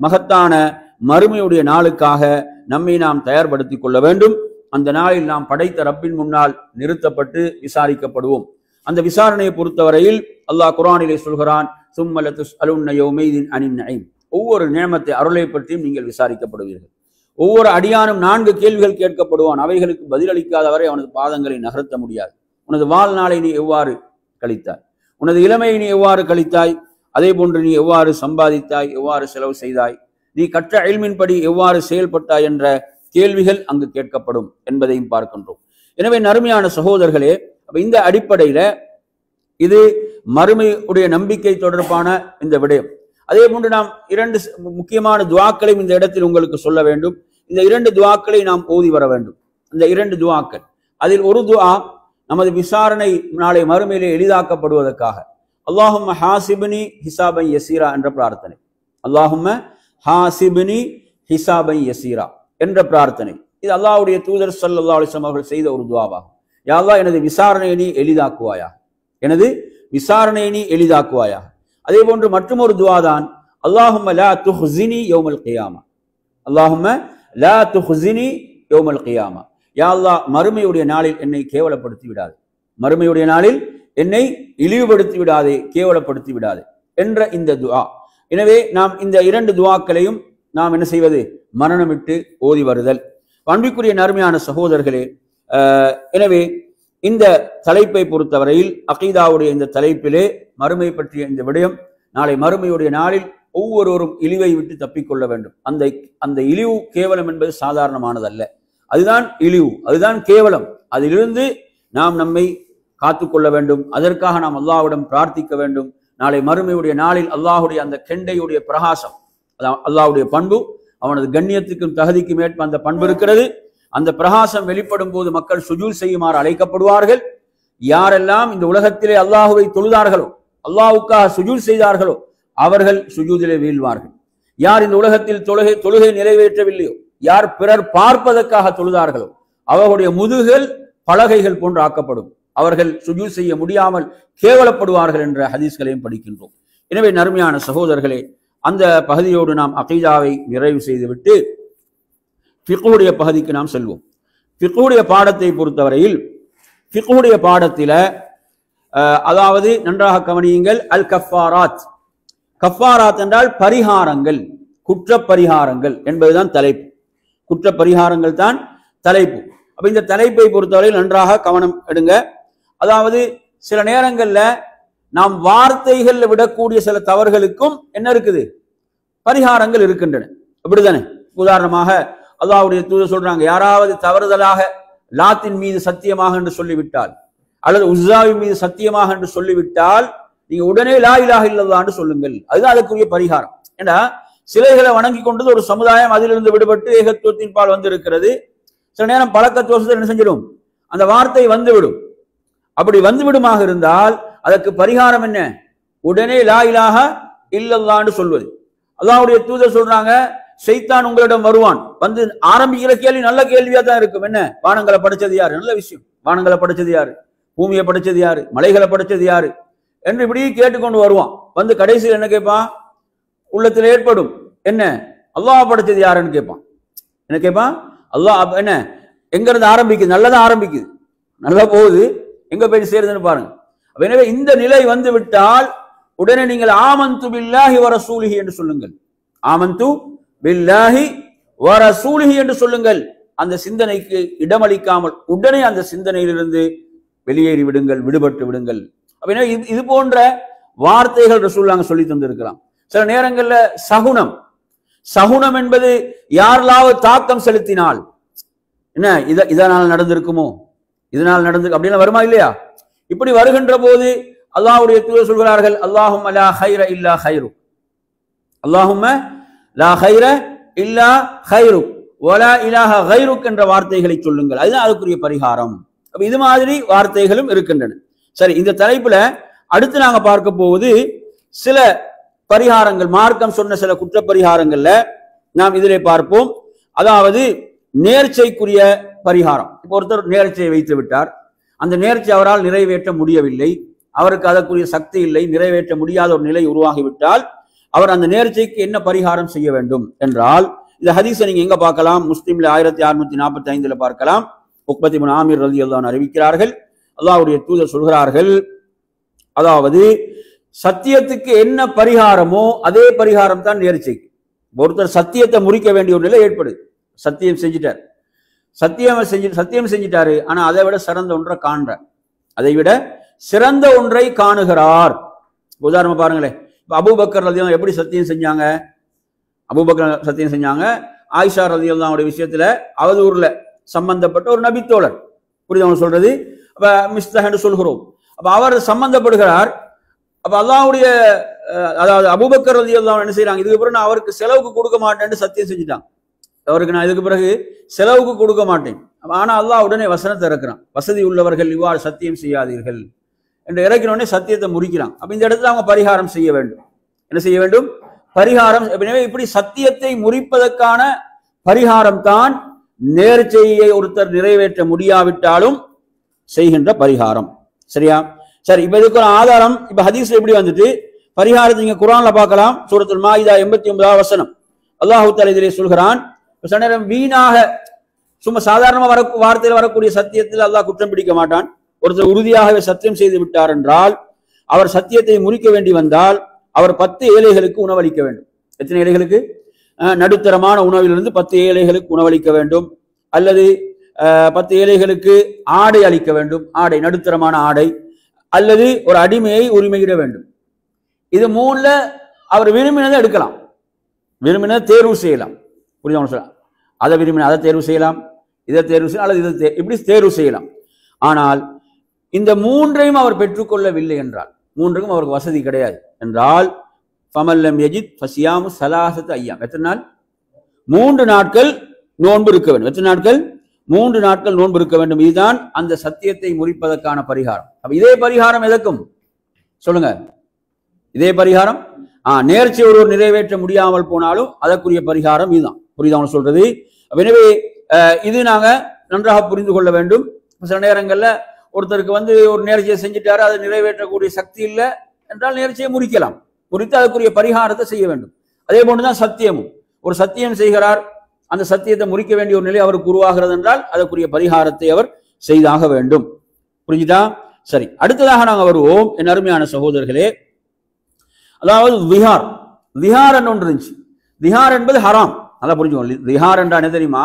மகத்தான மறுமையுடைய நாளுக்காக நம்மை நாம் தயார்படுத்திக் கொள்ள வேண்டும். அந்த நாளில் நாம் படைத்த ரப்பின் முன்னால் நிறுத்தப்பட்டு விசாரிக்கப்படுவோம். அந்த விசாரணையை பொறுத்தவரையில் அல்லாஹ் குர்ஆனிலே சொல்கிறான், சும்ம லதுஸ்அலுன்ன யௌமைதின் அனின் நஈம். ஒவ்வொரு நியமத்தை அருளை பற்றியும் நீங்கள் விசாரிக்கப்படுவீர்கள். ஒவ்வொரு அடியானும் 4 கேள்விகள் கேட்கப்படுவான். அவைகளுக்கு பதிலளிக்காதவரை அவனது பாதங்களை நகர்த்த முடியாது. உனது வாழ்நாளை நீ எவ்வாறு கழித்தாய், உனது இளமையை நீ எவ்வாறு கழித்தாய், அதே போன்று நீ எவ்வாறு சம்பாதித்தாய், எவ்வாறு செலவு செய்தாய், நீ கற்ற இல்மின்படி எவ்வாறு செயல்பட்டாய் என்ற கேள்விகள் அங்கு கேட்கப்படும் என்பதையும் பார்க்கின்றோம். எனவே அருமையான சகோதரர்களே, இந்த அடிப்படையில இது மறுமையுடைய நம்பிக்கை தொடர்பான இந்த விடயம். அதே போன்று நாம் 2 முக்கியமான துஆக்களையும் இந்த இடத்தில் உங்களுக்கு சொல்ல வேண்டும். இந்த 2 துஆக்களை நாம் ஓதி வர வேண்டும். இந்த 2 துஆக்கள், அதில் ஒரு துஆ நமது விசாரணை நாளை மறுமையிலே எளிதாக்கப்படுவதற்காக, அல்லாஹும்ம ஹாசிப்னி ஹிசாபன் யசீரா என்ற பிரார்த்தனை. அல்லாஹும்ம ஹாசிப்னி ஹிசாபன் யசீரா என்ற பிரார்த்தனை. இது அல்லாஹ்வுடைய தூதர் ஸல்லல்லாஹு அலைஹி வஸல்லம் அவர்கள் செய்த ஒரு துஆவாகும். யா அல்லாஹ், எனது விசாரணையை நீ எளிதாக்குவாயா, எனது விசாரணையை நீ எளிதாக்குவாயா. அதே போன்று மற்றொரு துஆ தான், அல்லாஹும்ம லா துஹ்ஸினி யௌமல் கியாமா, அல்லாஹும்ம லா துஹ்ஸினி யௌமல் கியாமா. யா அல்லாஹ், மறுமையுடைய நாளில் என்னை கேவலப்படுத்தி விடாதே, மறுமையுடைய நாளில் என்னை இழிவுபடுத்தி விடாதே, கேவலப்படுத்தி விடாதே என்ற இந்த துஆ. எனவே நாம் இந்த 2 துஆக்களையும் நாம் என்ன செய்வது, மரணமிட்டு ஓதி வருதல். அன்பிற்குரிய அருமையான சகோதரர்களே, எனவே இந்த தலைப்பை பொறுத்தவரையில் அகீதாவுடைய இந்த தலைப்பிலே மறுமை பற்றிய இந்த விடயம், நாளை மறுமையுடைய நாளில் ஒவ்வொருவரும் இழிவை விட்டு தப்பிக்கொள்ள வேண்டும். அந்த இழிவு கேவலம் என்பது சாதாரணமானதல்ல, அதுதான் இழிவு, அதுதான் கேவலம். அதிலிருந்து நாம் நம்மை காத்துக்கொள்ள வேண்டும். அதற்காக நாம் அல்லாஹ்விடம் பிரார்த்திக்க வேண்டும். நாளை மறுமையுடைய நாளில் அல்லாஹுடைய அந்த கெண்டையுடைய பிரகாசம், அல்லாஹ்வுடைய பண்பு, அவனது கண்ணியத்துக்கும் தகுதிக்கும் ஏற்ப அந்த பண்பு இருக்கிறது. அந்த பிரகாசம் வெளிப்படும் போது மக்கள் சுஜூத் செய்யுமாறு அழைக்கப்படுவார்கள். யாரெல்லாம் இந்த உலகத்திலே அல்லாஹுவை தொழுதார்களோ, அல்லாஹ்வுக்காக சுஜூத் செய்தார்களோ, அவர்கள் சுஜூதிலே வீழ்வார்கள். யார் இந்த உலகத்தில் தொழுகை நிறைவேற்றவில்லையோ, யார் பிறர் பார்ப்பதற்காக தொழுதார்களோ, அவர்களுடைய முதுகுகள் பலகைகள் போன்று ஆக்கப்படும். அவர்கள் சுஜூத் செய்ய முடியாமல் கேவலப்படுவார்கள் என்ற ஹதீஸ்களையும் படிக்கின்றோம். எனவே அருமையான சகோதரர்களே, அந்த பகுதியோடு நாம் அகீதாவை நிறைவு செய்துவிட்டு ஃபிக்ஹுடைய பகுதிக்கு நாம் செல்வோம். ஃபிக்ஹுடைய பாடத்தை பொறுத்தவரையில், ஃபிக்ஹுடைய பாடத்தில அதாவது நன்றாக கவனியுங்கள், அல் கஃபாராத். கஃபாராத் என்றால் பரிகாரங்கள், குற்ற பரிகாரங்கள் என்பதுதான் தலைப்பு. குற்ற பரிகாரங்கள் தான் தலைப்பு. அப்ப இந்த தலைப்பை பொறுத்தவரையில் நன்றாக கவனம் எடுங்க. அதாவது சில நேரங்கள்ல நாம் வார்த்தைகள் விடக்கூடிய சில தவறுகளுக்கும் என்ன இருக்குது, பரிகாரங்கள் இருக்கின்றன. அப்படித்தானே? உதாரணமாக அல்லாஹ்வுடைய தூதர் சொல்றாங்க, யாராவது தவறுதலாக லாத்தின் மீது சத்தியமாக என்று சொல்லிவிட்டால், அல்லது உஸ்ஸாவின் மீது சத்தியமாக என்று சொல்லிவிட்டால், நீங்க உடனே லா இலாஹ இல்லல்லாஹ் என்று சொல்லுங்கள். அதுதான் அதுக்குரிய பரிகாரம். ஏன்னா சிலைகளை வணங்கி கொண்டது ஒரு சமுதாயம் அதிலிருந்து விடுபட்டு ஏகத்துவத்தின் பால் வந்து இருக்கிறது. சில நேரம் பழக்கத்தோஷத்தில் என்ன செஞ்சிடும், அந்த வார்த்தை வந்துவிடும். அப்படி வந்துவிடுமாக இருந்தால் அதற்கு பரிகாரம் என்ன, உடனே லா இலாஹ இல்லல்லாஹ் என்று சொல்வது. அல்லாஹ்வுடைய தூதர் சொல்றாங்க, ஷைத்தான் உங்களிடம் வருவான், வந்து ஆரம்பிக்கிற கேள்வி நல்ல கேள்வியா தான் இருக்கும். என்ன, வானங்களை படைச்சது யாரு, நல்ல விஷயம், வானங்களை படைச்சது யாரு, பூமியை படைச்சது யாரு, மலைகளை படைச்சது யாரு என்று இப்படி கேட்டுக்கொண்டு வருவான். வந்து கடைசியில் என்ன கேட்பான், உள்ளத்தில் ஏற்படும், என்ன, அல்லாஹ் படைச்சது யாருன்னு கேட்பான். என்ன கேட்பான், அல்லாஹ் என்ன, எங்க இருந்து ஆரம்பிக்குது, நல்லதா ஆரம்பிக்குது, நல்லா போகுது, எங்க போய் சேருதுன்னு பாருங்க. எனவே இந்த நிலை வந்து விட்டால் உடனே நீங்கள் ஆமந்து பில்லாஹி வ ரசூலிஹி என்று சொல்லுங்கள். ஆமந்து பில்லாஹி வ ரசூலிஹி என்று சொல்லுங்கள். அந்த சிந்தனைக்கு இடமளிக்காமல் உடனே அந்த சிந்தனையிலிருந்து வெளியேறி விடுங்கள், விடுபட்டு விடுங்கள். இது போன்ற வார்த்தைகள் ரசூலுல்லாஹ் சொல்லி தந்திருக்கலாம். சில நேரங்கள்ல சகுனம். சகுனம் என்பது யாரெல்லாம் தாக்கம் செலுத்தினால் என்ன இதனால் நடந்திருக்குமோ, இதனால் நடந்து அப்படின்னு வருமா இல்லையா? இப்படி வருகின்ற போது அல்லாஹ்வுடைய தூதர் சொல்கிறார்கள், அல்லாஹும்ம லா கைர இல்லா கைரு, அல்லாஹும்ம லா கைர இல்லா கைரு வலா இலாஹ கைருக் என்ற வார்த்தைகளை சொல்லுங்கள். அதுதான் அதுக்குரிய பரிகாரம். இது மாதிரி வார்த்தைகளும் இருக்கின்றன. சரி, இந்த தலைப்புல அடுத்து நாங்க பார்க்க போவது சில பரிகாரங்கள், மார்க்கம் சொன்ன சில குற்ற பரிகாரங்கள்ல நாம் இதிலே பார்ப்போம். அதாவது நேர்ச்சைக்குரிய பரிகாரம். இப்போ ஒருத்தர் நேர்ச்சையை வைத்து விட்டார், அந்த நேர்ச்சி அவரால் நிறைவேற்ற முடியவில்லை, அவருக்கு அதற்குரிய சக்தி இல்லை, நிறைவேற்ற முடியாத ஒரு நிலை உருவாகிவிட்டால் அவர் அந்த நேர்ச்சைக்கு என்ன பரிகாரம் செய்ய வேண்டும் என்றால், இந்த ஹதீஸை நீங்க எங்க பார்க்கலாம்? முஸ்லிம்ல 1645 பார்க்கலாம். உக்பத் இப்னு ஆமிர் ரலியல்லாஹு அன்ஹு அறிவிக்கிறார்கள், அல்லாஹ்வுடைய தூதர் சொல்கிறார்கள், அதாவது சத்தியத்துக்கு என்ன பரிகாரமோ அதே பரிகாரம் தான் நேர்ச்சைக்கு. ஒருத்தர் சத்தியத்தை முறிக்க வேண்டிய ஒரு நிலை ஏற்படுது, சத்தியம் செஞ்சிட்டார், சத்தியம் செஞ்சிட்டாரு, ஆனா அதை விட சிறந்த ஒன்றை காண்றார், அதை விட சிறந்த ஒன்றை காணுகிறார். உதாரணமா பாருங்களேன், இப்ப அபூபக்கர் ரலியல்லாஹு எப்படி சத்தியம் செஞ்சாங்க? அபூபக்கர் சத்தியம் செஞ்சாங்க, ஆயிஷா ரலியல்லாஹு அன்ஹா விஷயத்துல அவதூறுல சம்பந்தப்பட்ட ஒரு நபித்தோழர், புரியுது சொல்றது? அப்ப மிஸ்தஹ் என்று சொல்கிறோம். அப்ப அவர் சம்பந்தப்படுகிறார். அப்ப அல்லாஹ்வுடைய அதாவது அபூபக்கர் ரலியல்லாஹு அன்ஹு என்ன செய்யறாங்க? இதுக்கு பிறகு நான் அவருக்கு செலவுக்கு கொடுக்க மாட்டேன்னு சத்தியம் செஞ்சுட்டாங்க. அவருக்கு நான் இதுக்கு பிறகு செலவுக்கு கொடுக்க மாட்டேன். ஆனா அல்லாஹ் உடனே வசனத்தை இறக்குறான், வசதி உள்ளவர்கள் இவ்வாறு சத்தியம் செய்யாதீர்கள் என்று இறக்கினோடனே சத்தியத்தை முறிக்கிறான். அப்ப இந்த இடத்துல அவங்க பரிகாரம் செய்ய வேண்டும். என்ன செய்ய வேண்டும்? பரிகாரம். எனவே இப்படி சத்தியத்தை முறிப்பதற்கான பரிகாரம் தான் நேர்ச்சையை ஒருத்தர் நிறைவேற்ற முடியாவிட்டாலும் செய்கின்ற பரிகாரம். சரியா? சரி, இப்ப இதுக்கு ஒரு ஆதாரம். இப்ப ஹதீஸ்ல எப்படி வந்துட்டு பரிகாரத்தை நீங்க குர்ஆன்ல பார்க்கலாம். சூரத்துல் மாயிதா 89வது வசனம் அல்லாஹ் தஆலா இதிலே சொல்கிறான், சில நேரம் வீணாக சும்மா சாதாரணமா வார்த்தையில் வரக்கூடிய சத்தியத்தில் அல்லாஹ் குற்றம் பிடிக்க மாட்டான். ஒருத்தர் உறுதியாகவே சத்தியம் செய்து விட்டார் என்றால், அவர் சத்தியத்தை முறிக்க வேண்டி வந்தால் அவர் 10 ஏழைகளுக்கு உணவளிக்க வேண்டும். எத்தனை ஏழைகளுக்கு? நடுத்தரமான உணவிலிருந்து 10 ஏழைகளுக்கு உணவளிக்க வேண்டும், அல்லது 10 ஏழைகளுக்கு ஆடை அளிக்க வேண்டும், ஆடை நடுத்தரமான ஆடை, அல்லது ஒரு அடிமையை உரிமையிட வேண்டும். இது 3ல அவர் விரும்பினதை எடுக்கலாம், விரும்பினதை தேர்வு செய்யலாம். புரியுதா? அதை விரும்பின அதை தேர்வு செய்யலாம், இதை தேர்வு செய்யலாம், அல்லது இதை இப்படி தேர்வு செய்யலாம். ஆனால் இந்த 3ஐயும் அவர் பெற்றுக்கொள்ளவில்லை என்றால், 3க்கும் அவருக்கு வசதி கிடையாது என்றால், ஃபமல்லம் யஜித் ஃபஸியாமு ஸலாஸத்து அய்யாம், எத்தனை நாள்? 3 நாட்கள் நோன்பு இருக்க வேண்டும். எத்தனை நாட்கள்? 3 நாட்கள் நோன்பு இருக்க வேண்டும். இதுதான் அந்த சத்தியத்தை முறிப்பதற்கான பரிகாரம். அப்ப இதே பரிகாரம் எதற்கும் சொல்லுங்க, இதே பரிகாரம் நேர்ச்சி ஒருவர் நிறைவேற்ற முடியாமல் போனாலும் அதற்குரிய பரிகாரம் இதுதான். புரியுதா சொல்றது? எனவே இது நாங்க நன்றாக புரிந்து கொள்ள வேண்டும். சில நேரங்கள்ல ஒருத்தருக்கு ஒரு நேர்ச்சியை செஞ்சுட்டாரு, அதை நிறைவேற்றக்கூடிய சக்தி இல்லை என்றால் நேர்ச்சியை முறிக்கலாம், முறித்து அதற்குரிய பரிகாரத்தை செய்ய வேண்டும். அதே போன்றுதான் சத்தியமும். ஒரு சத்தியம் செய்கிறார், அந்த சத்தியத்தை முறிக்க வேண்டிய ஒரு நிலை அவருக்கு உருவாகிறது என்றால் அதற்குரிய பரிகாரத்தை அவர் செய்தாக வேண்டும். புரிஞ்சுட்டா? சரி, அடுத்ததாக நாங்கள் வருவோம் என் அருமையான சகோதரர்களே. அதாவது திஹார் ஒன்று இருந்துச்சு. திஹார் என்பது ஹராம், நல்லா புரிஞ்சுக்கோங்க. திஹார் என்றா என்ன தெரியுமா?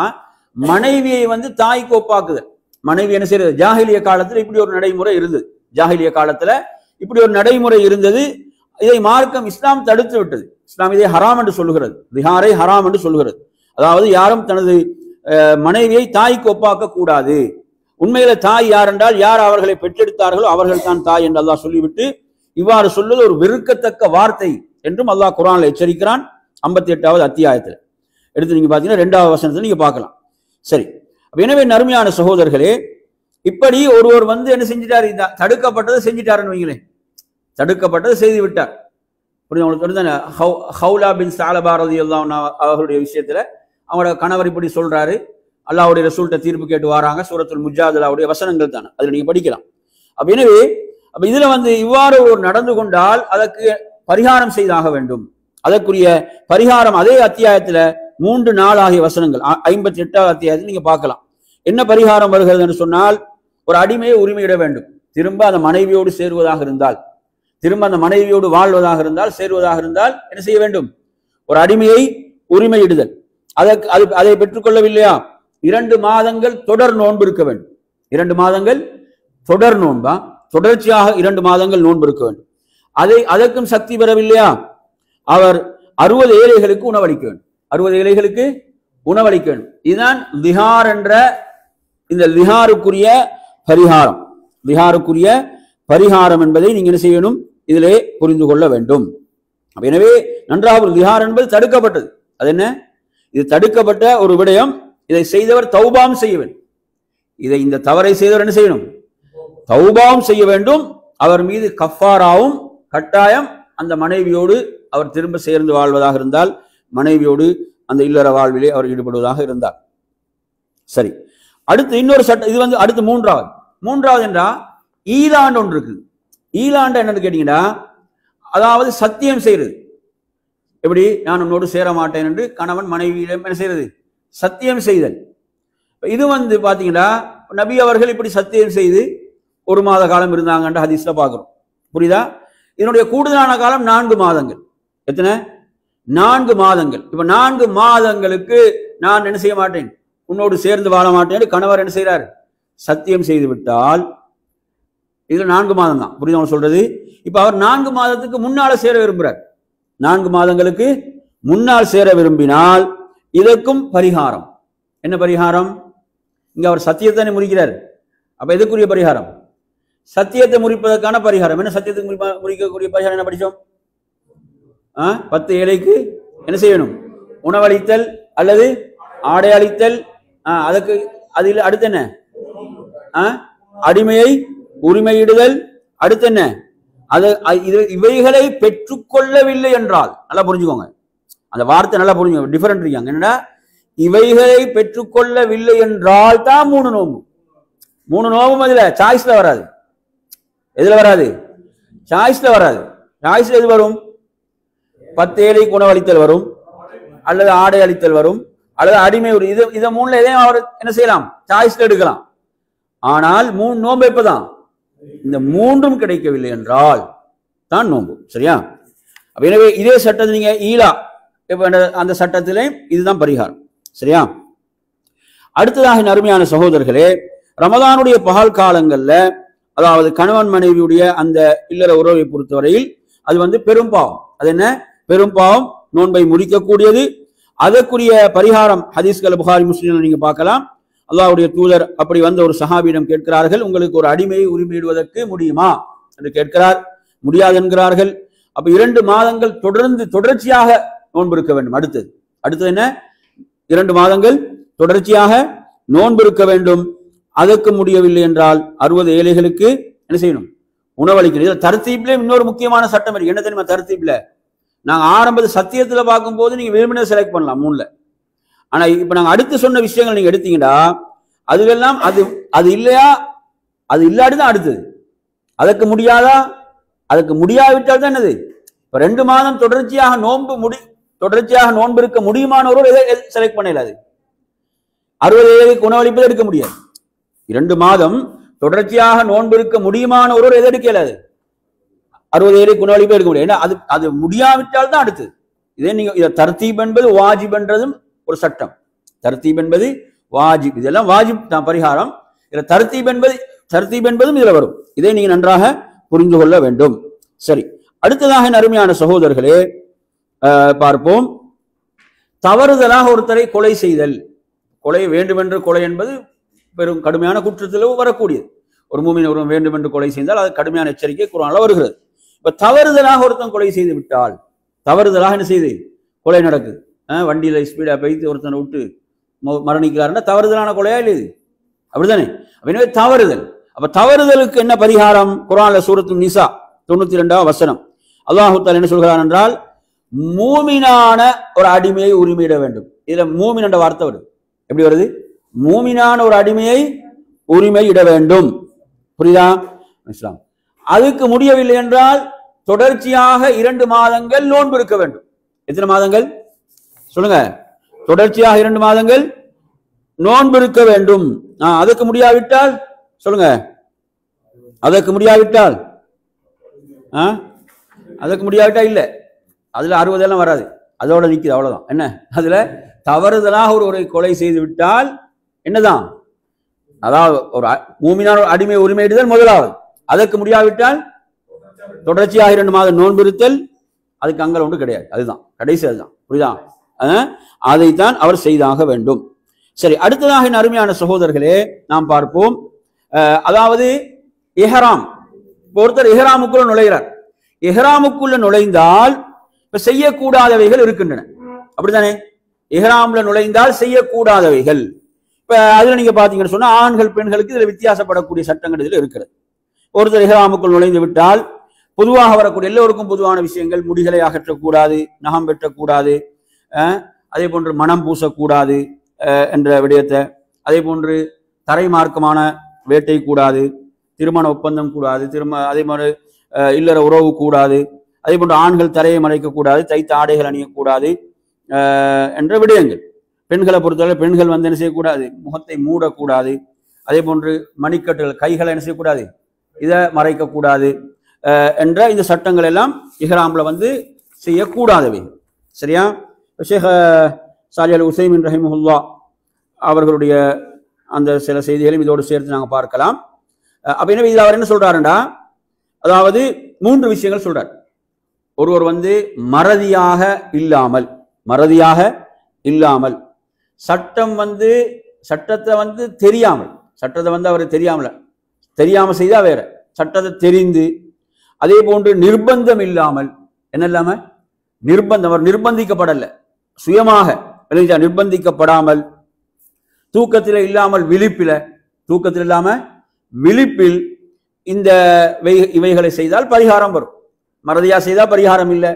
மனைவியை தாய்க்கு ஒப்பாக்குதல். மனைவி என்ன செய்யறது? ஜாஹிலிய காலத்துல இப்படி ஒரு நடைமுறை இருந்தது. ஜாஹிலிய காலத்துல இப்படி ஒரு நடைமுறை இருந்தது. இதை மார்க்கம் இஸ்லாம் தடுத்து விட்டது. இஸ்லாம் இதை ஹராம் என்று சொல்லுகிறது, திஹாரை ஹராம் என்று சொல்லுகிறது. அதாவது யாரும் தனது மனைவியை தாய்க்கு ஒப்பாக்க கூடாது. உண்மையில தாய் யார் என்றால் யார் அவர்களை பெற்றெடுத்தார்களோ அவர்கள் தான் தாய் என்று அல்லாஹ் சொல்லிவிட்டு, இவ்வாறு சொல்வது ஒரு வெறுக்கத்தக்க வார்த்தை என்றும் அல்லாஹ் குர்ஆன்ல எச்சரிக்கிறான். 58வது அத்தியாயத்தில் எடுத்து நீங்க பாத்தீங்கன்னா 2வது வசனத்தில் நீங்க பார்க்கலாம். சரி, எனவே நறுமையான சகோதரர்களே, இப்படி ஒருவர் என்ன செஞ்சிட்டார்? தடுக்கப்பட்டதை செஞ்சிட்டாருன்னு வைங்களேன், தடுக்கப்பட்டதை செய்து விட்டார். புரியுது? ஹவுலா பின் ஸஅலபா ரலியல்லாஹு அன்ஹு அவர்களுடைய விஷயத்துல அவங்களோட கணவர் இப்படி சொல்றாரு, அல்லாஹ்வுடைய ரசூல்கிட்ட தீர்ப்பு கேட்டு வராங்க. சூரத்துல் முஜாதலாவுடைய வசனங்கள் தானே, அதுல நீங்க படிக்கலாம். எனவே இதுல இவ்வாறு ஒரு நடந்து கொண்டால் அதற்கு பரிகாரம் செய்தாக வேண்டும். அதற்குரிய பரிகாரம் அதே அத்தியாயத்துல 3, 4 ஆகிய வசனங்கள் 58வது அத்தியாயத்தில் நீங்க பார்க்கலாம். என்ன பரிகாரம் வருகிறது என்று சொன்னால், ஒரு அடிமையை உரிமையிட வேண்டும். திரும்ப அந்த மனைவியோடு சேருவதாக இருந்தால், திரும்ப அந்த மனைவியோடு வாழ்வதாக இருந்தால், சேருவதாக இருந்தால் என்ன செய்ய வேண்டும்? ஒரு அடிமையை உரிமையிடுதல். அதை பெற்றுக்கொள்ளவில்லையா? 2 மாதங்கள் தொடர் நோன்பு இருக்க வேண்டும். 2 மாதங்கள் தொடர் நோன்பா, தொடர்ச்சியாக 2 மாதங்கள் நோன்பு இருக்க வேண்டும். அதற்கும் சக்தி பெறவில்லையா? அவர் 60 ஏழைகளுக்கு உணவளிக்க வேண்டும். 60 ஏழைகளுக்கு உணவளிக்க வேண்டும். இதுதான் லிஹார் என்ற இந்த லிஹாருக்குரிய பரிகாரம். லிஹாருக்குரிய பரிகாரம் என்பதை நீங்க என்ன செய்யணும், இதிலே புரிந்து கொள்ள வேண்டும். எனவே நன்றாக லிஹார் என்பது தடுக்கப்பட்டது. அது என்ன, இது தடுக்கப்பட்ட ஒரு விடயம். இதை செய்தவர் தௌபாம் செய்ய வேண்டும். இந்த தவறை செய்தவர் என்ன செய்யணும், தௌபாம் செய்ய வேண்டும். அவர் மீது கஃபாராவும் கட்டாயம். அந்த மனைவியோடு அவர் திரும்ப சேர்ந்து வாழ்வதாக இருந்தால், மனைவியோடு அந்த இல்லற வாழ்விலே அவர் ஈடுபடுவதாக இருந்தார். சரி, அடுத்து இன்னொரு சட்டம். இது அடுத்து மூன்றாவது என்றா ஈலாண்டு ஒன்று இருக்குது. ஈலாண்டு என்னன்னு கேட்டீங்கன்னா, அதாவது சத்தியம் செய்யறது. எப்படி, நான் உன்னோடு சேர மாட்டேன் என்று கணவன் மனைவியிடம் என்ன செய்யறது, சத்தியம் செய்தல். இது பாத்தீங்கன்னா நபி அவர்கள் இப்படி சத்தியம் செய்து 1 மாத காலம் இருந்தாங்கன்ற ஹதீஸ்ல பார்க்கிறோம். புரியுதா? இதனுடைய கூடுதலான காலம் 4 மாதங்கள். எத்தனை? 4 மாதங்கள். இப்ப 4 மாதங்களுக்கு நான் என்ன செய்ய மாட்டேன், உன்னோடு சேர்ந்து வாழ மாட்டேன் கணவர் என்ன செய்யறார், சத்தியம் செய்து விட்டால் இதுல 4 மாதம் தான். புரியுதா சொல்றது? இப்ப அவர் 4 மாதத்துக்கு முன்னால சேர விரும்புறார். 4 மாதங்களுக்கு முன்னால் சேர விரும்பினால் இதற்கும் பரிகாரம். என்ன பரிகாரம்? இங்க அவர் சத்தியத்தை முறிக்கிறார். அப்ப எதுக்குரிய பரிகாரம்? சத்தியத்தை முறிப்பதற்கான பரிகாரம் என்ன? சத்தியத்துக்கு முறிக்கக்கூடிய பரிகாரம் என்ன படிச்சோம்? 10 ஏழைக்கு என்ன செய்யணும், உணவளித்தல் அல்லது ஆடை அளித்தல். அதுக்கு அதில் அடுத்து என்ன, அடிமையை உரிமையிடுதல். அடுத்து என்ன, இவைகளை பெற்றுக்கொள்ளவில்லை என்றால், நல்லா புரிஞ்சுக்கோங்க அந்த வார்த்தை, நல்லா புரிஞ்சுக்கோங்க. டிஃபரெண்ட் இருக்காங்க. என்னடா, இவைகளை பெற்றுக்கொள்ளவில்லை என்றால் தான் 3 நோம்பு. 3 நோம்பும் அதுல சாய்ஸ்ல வராது. எதுல வராது? சாய்ஸ்ல வராது. சாய்ஸ்ல எது வரும்? 10 ஏழைக்கு உணவளித்தல் வரும், அல்லது ஆடை அளித்தல் வரும், அல்லது அடிமை ஒரு இதை 3ல எதையும் அவர் என்ன செய்யலாம், சாய்ஸ்ல எடுக்கலாம். ஆனால் 3 நோம்பு எப்பதான், இந்த 3ம் கிடைக்கவில்லை என்றால் தான் நோம்பு. சரியா? எனவே இதே சட்டத்தை நீங்க ஈலா அந்த சட்டத்திலே இதுதான் பரிகாரம். சரியா? அடுத்ததாக அருமையான சகோதரர்களே, ரமதானுடைய பகல் காலங்கள்ல, அதாவது கணவன் மனைவியுடைய அந்த இல்லற உறவை பொறுத்தவரையில் அது பெரும்பாவம். அது என்ன பெரும்பாவம்? நோன்பை முடிக்கக்கூடியது. அதற்குரிய பரிகாரம் ஹதீஸ்கள் புகாரி முஸ்லிம்ல நீங்க பார்க்கலாம். அல்லாஹ்வுடைய தூதர் அப்படி ஒரு சஹாபியிடம் கேட்கிறார்கள், உங்களுக்கு ஒரு அடிமையை உரிமையிடுவதற்கு முடியுமா என்று கேட்கிறார். முடியாது என்கிறார்கள். அப்ப 2 மாதங்கள் தொடர்ச்சியாக நோன்பு இருக்க வேண்டும். அடுத்தது என்ன, 2 மாதங்கள் தொடர்ச்சியாக நோன்பு இருக்க வேண்டும். அதற்கு முடியவில்லை என்றால் 60 ஏழைகளுக்கு என்ன செய்யணும், உணவளிக்கணும். தர்த்தீப்ல இன்னொரு முக்கியமான சட்டம் இருக்கு. என்ன தெரியுமா? தர்த்தீப்ல நாங்க ஆரம்பத்தில் சத்தியத்துல பார்க்கும் போது நீங்க விரும்பின செலக்ட் பண்ணலாம் 3ல. ஆனா இப்ப நாங்க அடுத்து சொன்ன விஷயங்கள் நீங்க எடுத்தீங்கன்னா அதுவெல்லாம் அது இல்லையா, அது இல்லாட்டிதான் அடுத்தது. அதற்கு முடியாதா, அதுக்கு முடியாவிட்டால் தான் என்னது, இப்ப 2 மாதம் தொடர்ச்சியாக நோன்பு இருக்க முடியுமானவரோடு எதை செலக்ட் பண்ணலாது. 60 ஏழைக்கு உணவளிப்பதை எடுக்க முடியாது. 2 மாதம் தொடர்ச்சியாக நோன்பு இருக்க முடியுமானவரோடு எதை எடுக்கலாது, 60 ஏழைக்கு உணவளிப்பை எடுக்க முடியாது. ஏன்னா அது முடியாவிட்டால் தான் அடுத்தது. இதே நீங்க தர்த்தீப் என்பது வாஜிப் என்றதும் ஒரு சட்டம். தர்த்தீப் என்பது வாஜிப், இதெல்லாம் வாஜிப் தான் பரிகாரம். இதுல தர்த்தீப் என்பதும் இதுல வரும். இதை நீங்க நன்றாக புரிந்து கொள்ள வேண்டும். சரி, அடுத்ததாக அருமையான சகோதரர்களே பார்ப்போம். தவறுதலாக ஒருத்தரை கொலை செய்தல். கொலை வேண்டுமென்று கொலை என்பது பெரும் கடுமையான குற்றத்திலும் வரக்கூடியது. ஒரு மூமின் ஒருவன் வேண்டுமென்று கொலை செய்தால் அது கடுமையான எச்சரிக்கை குர்ஆன்ல வருகிறது. இப்ப தவறுதலாக ஒருத்தன் கொலை செய்து விட்டால், தவறுதலாக என்ன செய்து கொலை நடக்குது, வண்டியில ஸ்பீடா போய்த்து ஒருத்தனை விட்டு மரணிக்கிறாருன்னா தவறுதலான கொலையா இல்லை இது? அப்படித்தானே? எனவே தவறுதல். அப்ப தவறுதலுக்கு என்ன பரிகாரம்? குர்ஆன்ல சூரத்து நிசா 92வது வசனம் அல்லாஹ் தஆலா என்ன சொல்கிறான் என்றால், மூமினான ஒரு அடிமையை உரிமையிட வேண்டும். இதுல மூமின் என்ற வார்த்தை வருது. எப்படி வருது? மூமினான ஒரு அடிமையை உரிமையிட வேண்டும். புரியுதா? இஸ்லாம் அதுக்கு முடியவில்லை என்றால் தொடர்ச்சியாக 2 மாதங்கள் நோன்பு இருக்க வேண்டும். எத்தனை மாதங்கள் சொல்லுங்க? தொடர்ச்சியாக 2 மாதங்கள் நோன்பு இருக்க வேண்டும். அதுக்கு முடியாவிட்டால் சொல்லுங்க, அதற்கு முடியாவிட்டால் இல்ல, அதுல 60 எல்லாம் வராது, அதோட நிக்குது, அவ்வளவுதான். என்ன அதுல தவறுதலாக ஒருவரை கொலை செய்து விட்டால் என்னதான், அதாவது ஒரு மூமினான அடிமை உரிமையிடுதல் முதலாவது. அதற்கு முடியாவிட்டால் தொடர்ச்சியாக 2 மாதம் நோன்பு இருத்தல். அதுக்கு அங்கே ஒன்று கிடையாது. அதுதான் கடைசி, அதுதான். புரியுதா? அதைத்தான் அவர் செய்தாக வேண்டும். சரி, அடுத்ததாக என் அருமையான சகோதரர்களே நாம் பார்ப்போம். அதாவது இஹ்ராம், ஒருத்தர் இஹ்ராமுக்குள்ள நுழைகிறார். இஹ்ராமுக்குள்ள நுழைந்தால் இப்ப செய்யக்கூடாதவைகள் இருக்கின்றன, அப்படித்தானே? இஹ்ராம்ல நுழைந்தால் செய்யக்கூடாதவைகள். இப்ப அதுல நீங்க பாத்தீங்கன்னு சொன்னா ஆண்கள் பெண்களுக்கு இதுல வித்தியாசப்படக்கூடிய சட்டங்கள் இதுல இருக்கிறது. ஒருத்தர் இஹ்ராமுக்குள் நுழைந்து விட்டால் பொதுவாக வரக்கூடிய எல்லோருக்கும் பொதுவான விஷயங்கள், முடிகளை அகற்றக்கூடாது, நகம் வெட்டக்கூடாது, அதே போன்று மனம் பூசக்கூடாது என்ற விடயத்தை, அதே போன்று தரை மார்க்கமான வேட்டை கூடாது, திருமண ஒப்பந்தம் கூடாது, அதே மாதிரி இல்லற உறவு கூடாது, அதே போன்று ஆண்கள் தரையை மறைக்கக்கூடாது, தைத்த ஆடைகள் அணியக்கூடாது என்ற விடயங்கள். பெண்களை பொறுத்தவரை பெண்கள் என்ன செய்யக்கூடாது, முகத்தை மூடக்கூடாது, அதே போன்று மணிக்கட்டுகள் கைகளை என்ன செய்யக்கூடாது, இதை மறைக்கக்கூடாது என்ற இந்த சட்டங்கள் எல்லாம் இஹ்ராம்ல செய்யக்கூடாதவை. சரியா? ஷேக் சாலிஹ் அல் உசைமின் ரஹிமஹுல்லா அவர்களுடைய அந்த சில செய்திகளையும் இதோடு சேர்த்து நாங்கள் பார்க்கலாம். அப்ப எனவே இதில் அவர் என்ன சொல்றாருண்டா, அதாவது 3 விஷயங்கள் சொல்றார். ஒருவர் மறதியாக இல்லாமல் சட்டம் சட்டத்தை தெரியாமல், சட்டத்தை அவர் தெரியாம செய்தா வேற, சட்டத்தை தெரிந்து, அதே போன்று நிர்பந்தம் இல்லாமல், என்ன இல்லாம நிர்பந்தம், அவர் நிர்பந்திக்கப்படல, சுயமாக நிர்பந்திக்கப்படாமல், தூக்கத்தில் இல்லாமல் விழிப்பில் இந்த இவைகளை செய்தால் பரிகாரம் வரும். மறதியா செய்தால் பரிகாரம் இல்லை,